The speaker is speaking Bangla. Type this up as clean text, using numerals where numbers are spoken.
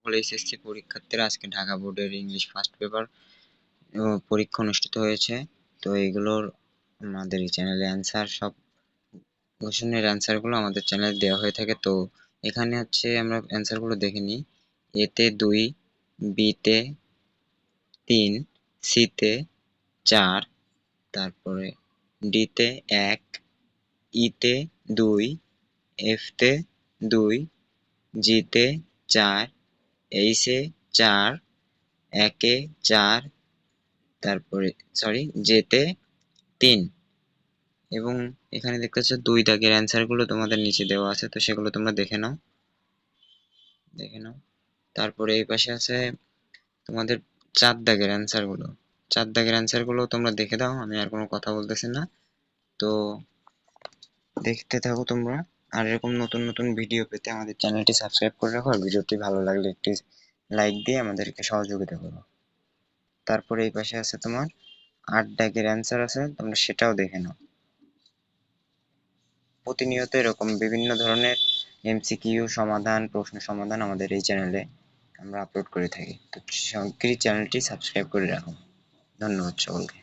সকল এসএসসি পরীক্ষার্থীরা আজকে ঢাকা বোর্ডের ইংলিশ ফার্স্ট পেপার পরীক্ষা অনুষ্ঠিত হয়েছে। তো এইগুলোর আমাদের এই চ্যানেলে অ্যান্সার, সব কোশ্চেনের অ্যান্সারগুলো আমাদের চ্যানেলে দেওয়া হয়ে থাকে। তো এখানে হচ্ছে আমরা অ্যান্সারগুলো দেখে নিই। এতে 2, বিতে 3, সিতে 4, তারপরে ডিতে 1, ইতে 2, এফতে 2, জিতে 4, এইচে 4, একে 4, তারপরে জেতে 3। এবং এখানে দেখতে পাচ্ছ 2 দাগের অ্যান্সার গুলো তোমাদের নিচে দেওয়া আছে, তো সেগুলো তোমরা দেখে নাও। তারপরে এই পাশে আছে তোমাদের 4 দাগের অ্যান্সার গুলো। 4 দাগের অ্যান্সার গুলো তোমরা দেখে দাও, আমি আর কোনো কথা বলতেছি না। তো দেখতে থাকো তোমরা। আর এরকম নতুন নতুন ভিডিও পেতে আমাদের চ্যানেলটি সাবস্ক্রাইব করে রাখো, আর ভিডিওটি ভালো লাগলে একটি লাইক দিয়ে আমাদেরকে সহযোগিতা করো। তারপরে এই পাশে আছে তোমার 8 দাগের অ্যান্সার আছে, তোমরা সেটাও দেখে নাও। প্রতিনিয়ত এরকম বিভিন্ন ধরনের এমসিকিউ সমাধান, প্রশ্ন সমাধান আমাদের এই চ্যানেলে আমরা আপলোড করে থাকি। তো শিগগিরই চ্যানেলটি সাবস্ক্রাইব করে রাখো। ধন্যবাদ সকলকে।